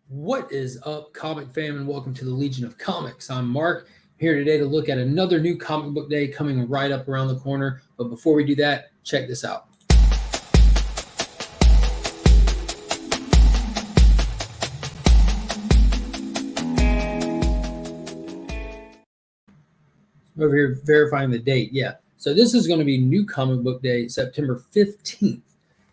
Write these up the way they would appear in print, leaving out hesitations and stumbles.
What is up, comic fam, and welcome to the Legion of Comics. I'm Mark, here today to look at another new comic book day coming right up around the corner. But before we do that, check this out. Over here verifying the date. Yeah. So this is going to be new comic book day, September 15th.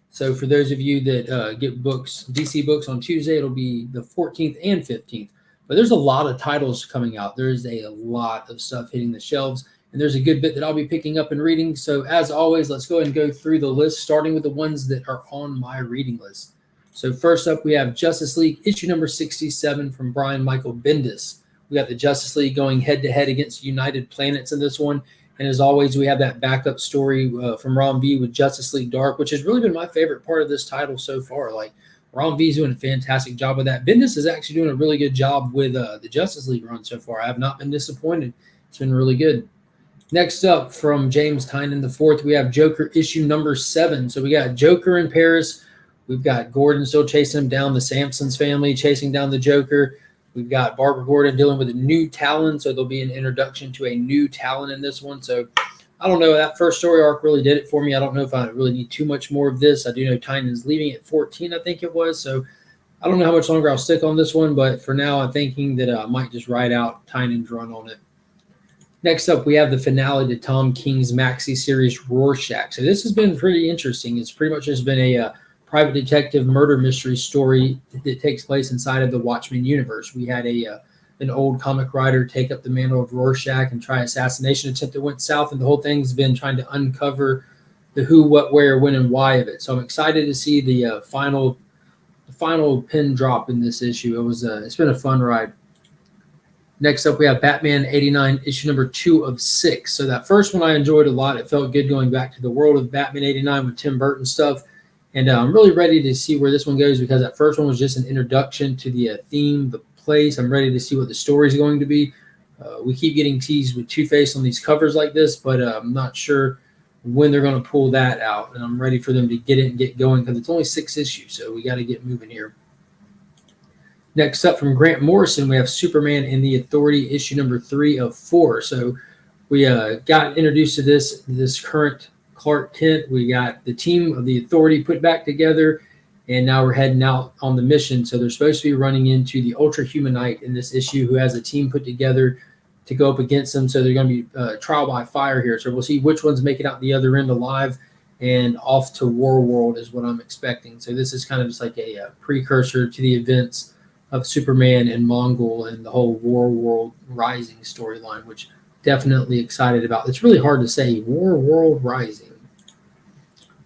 So for those of you that get books, DC books on Tuesday, it'll be the 14th and 15th. But there's a lot of titles coming out. There's a lot of stuff hitting the shelves, and there's a good bit that I'll be picking up and reading. So as always, let's go ahead and go through the list, starting with the ones that are on my reading list. So first up, we have Justice League issue number 67 from Brian Michael Bendis. We got the Justice League going head-to-head against United Planets in this one. And as always, we have that backup story from Ron V with Justice League Dark, which has really been my favorite part of this title so far. Like, Ron V is doing a fantastic job with that. Bendis is actually doing a really good job with the Justice League run so far. I have not been disappointed. It's been really good. Next up, from James Tynion IV, we have Joker issue number 7. So we got Joker in Paris. We've got Gordon still chasing him down, the Sampsons family chasing down the Joker. We've got Barbara Gordon dealing with a new Talon, so there'll be an introduction to a new Talon in this one. So I don't know. That first story arc really did it for me. I don't know if I really need too much more of this. I do know Tynion's leaving at 14, I think it was. So I don't know how much longer I'll stick on this one, but for now I'm thinking that I might just ride out Tynion's run on it. Next up, we have the finale to Tom King's Maxi series, Rorschach. So this has been pretty interesting. It's pretty much just been a private detective murder mystery story that takes place inside of the Watchmen universe. We had an old comic writer take up the mantle of Rorschach and try assassination attempt that went south, and the whole thing's been trying to uncover the who, what, where, when, and why of it. So I'm excited to see the final pin drop in this issue. It's been a fun ride. Next up, we have Batman 89, issue number 2 of 6. So that first one I enjoyed a lot. It felt good going back to the world of Batman 89 with Tim Burton stuff. And I'm really ready to see where this one goes because that first one was just an introduction to the theme, the place. I'm ready to see what the story is going to be. We keep getting teased with Two-Face on these covers like this, but I'm not sure when they're going to pull that out. And I'm ready for them to get it and get going because it's only 6 issues, so we got to get moving here. Next up, from Grant Morrison, we have Superman and the Authority, issue number 3 of 4. So we got introduced to this current Clark Kent. We got the team of the Authority put back together, and now we're heading out on the mission. So they're supposed to be running into the Ultra Humanite in this issue, who has a team put together to go up against them. So they're going to be trial by fire here. So we'll see which ones make it out the other end alive and off to War World is what I'm expecting. So this is kind of just like a precursor to the events of Superman and Mongol and the whole War World Rising storyline, which definitely excited about. It's really hard to say, War World Rising.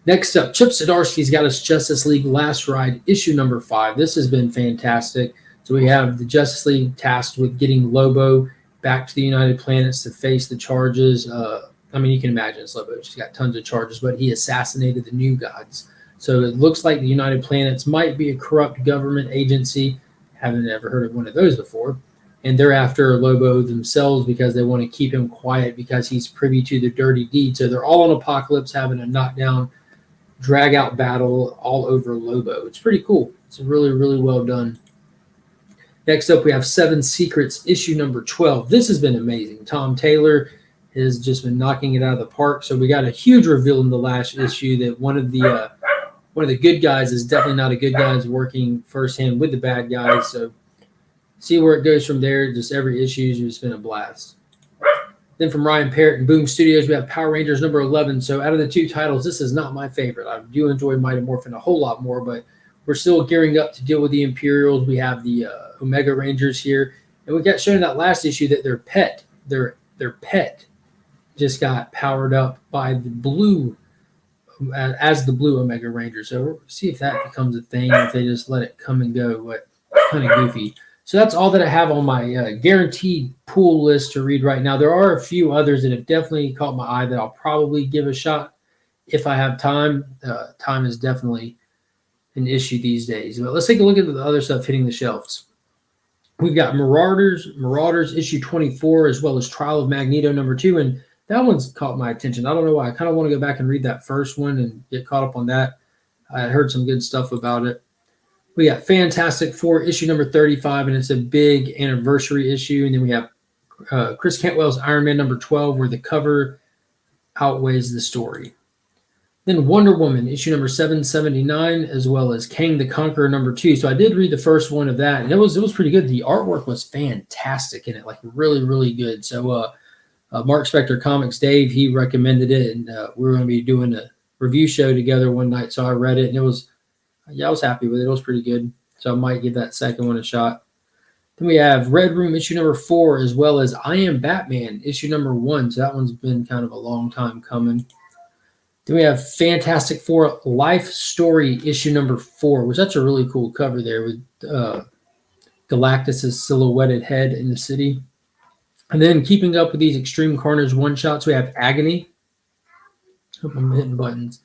Next up, Chip Zdarsky's got us Justice League Last Ride, issue number 5. This has been fantastic. So we have the Justice League tasked with getting Lobo back to the United Planets to face the charges. I mean, you can imagine it's Lobo. He's got tons of charges, but he assassinated the New Gods. So it looks like the United Planets might be a corrupt government agency. Haven't ever heard of one of those before. And they're after Lobo themselves because they want to keep him quiet because he's privy to the dirty deed. So they're all on Apocalypse having a knockdown, drag-out battle all over Lobo. It's pretty cool. It's really, really well done. Next up, we have 7 Secrets, issue number 12. This has been amazing. Tom Taylor has just been knocking it out of the park. So we got a huge reveal in the last issue that one of the good guys is definitely not a good guy. Is working firsthand with the bad guys. So see where it goes from there. Just every issue has just been a blast. Then from Ryan Parrott and Boom Studios, we have Power Rangers number 11. So out of the 2 titles, this is not my favorite. I do enjoy Mighty Morphin a whole lot more, but we're still gearing up to deal with the Imperials. We have the Omega Rangers here. And we got shown in that last issue that their pet just got powered up by the blue, as the blue Omega Ranger. So we'll see if that becomes a thing, if they just let it come and go. But kind of goofy. So that's all that I have on my guaranteed pool list to read right now. There are a few others that have definitely caught my eye that I'll probably give a shot if I have time. Time is definitely an issue these days. But let's take a look at the other stuff hitting the shelves. We've got Marauders issue 24, as well as Trial of Magneto number 2. And that one's caught my attention. I don't know why. I kind of want to go back and read that first one and get caught up on that. I heard some good stuff about it. We got Fantastic Four issue number 35, and it's a big anniversary issue. And then we have Chris Cantwell's Iron Man number 12, where the cover outweighs the story. Then Wonder Woman issue number 779, as well as Kang the Conqueror number 2. So I did read the first one of that, and it was pretty good. The artwork was fantastic in it, like really, really good. So Mark Spector Comics, Dave, he recommended it, and we were going to be doing a review show together one night. So I read it, and I was happy with it. It was pretty good. So I might give that second one a shot. Then we have Red Room issue number 4, as well as I Am Batman issue number 1. So that one's been kind of a long time coming. Then we have Fantastic Four Life Story issue number 4, which that's a really cool cover there with Galactus' silhouetted head in the city. And then keeping up with these Extreme Carnage one-shots, we have Agony. Hope I'm hitting buttons.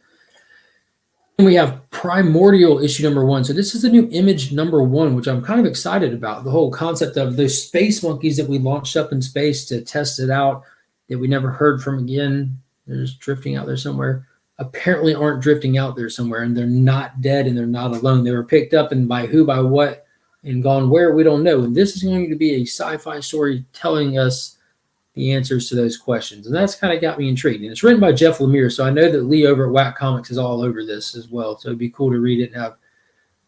And we have Primordial issue number 1. So this is a new Image number 1, which I'm kind of excited about. The whole concept of those space monkeys that we launched up in space to test it out that we never heard from again. They're just drifting out there somewhere. Apparently aren't drifting out there somewhere, and they're not dead, and they're not alone. They were picked up, and by who, by what, and gone where, we don't know. And this is going to be a sci-fi story telling us the answers to those questions. And that's kind of got me intrigued. And it's written by Jeff Lemire, so I know that Lee over at Whack Comics is all over this as well. So it'd be cool to read it and have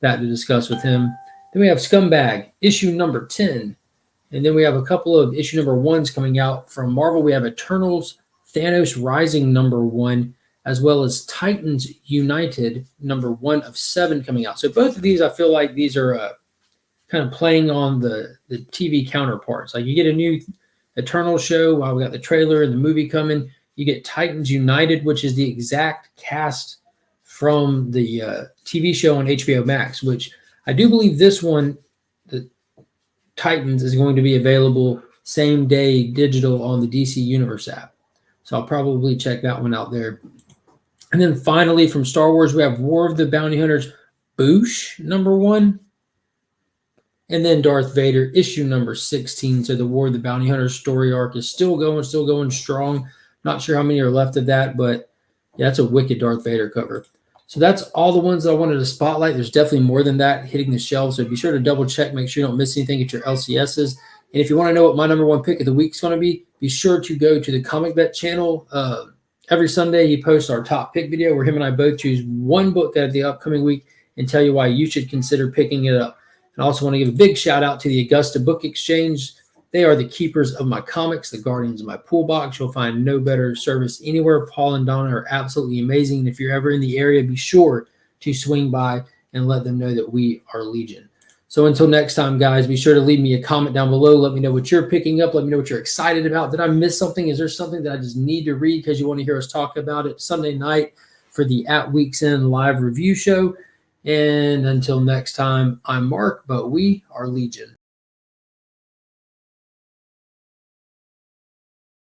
that to discuss with him. Then we have Scumbag, issue number 10. And then we have a couple of issue number 1s coming out from Marvel. We have Eternals, Thanos Rising number 1, as well as Titans United number 1 of 7 coming out. So both of these, I feel like these are kind of playing on the TV counterparts. Like you get a new Eternal show while we got the trailer and the movie coming. You get Titans United, which is the exact cast from the TV show on HBO Max, which I do believe this one, the Titans, is going to be available same day digital on the DC Universe app. So I'll probably check that one out there. And then finally from Star Wars, we have War of the Bounty Hunters, Boosh number 1. And then Darth Vader, issue number 16. So the War of the Bounty Hunters story arc is still going strong. Not sure how many are left of that, but yeah, that's a wicked Darth Vader cover. So that's all the ones that I wanted to spotlight. There's definitely more than that hitting the shelves. So be sure to double check, make sure you don't miss anything at your LCSs. And if you want to know what my number 1 pick of the week is going to be sure to go to the Comic Bet channel. Every Sunday, he posts our top pick video where him and I both choose one book out of the upcoming week and tell you why you should consider picking it up. And I also want to give a big shout out to the Augusta Book Exchange. They are the keepers of my comics, the guardians of my pool box. You'll find no better service anywhere. Paul and Donna are absolutely amazing. And if you're ever in the area, be sure to swing by and let them know that we are Legion. So until next time, guys, be sure to leave me a comment down below. Let me know what you're picking up. Let me know what you're excited about. Did I miss something? Is there something that I just need to read because you want to hear us talk about it Sunday night for the At Week's End live review show? And until next time, I'm Mark, but we are Legion.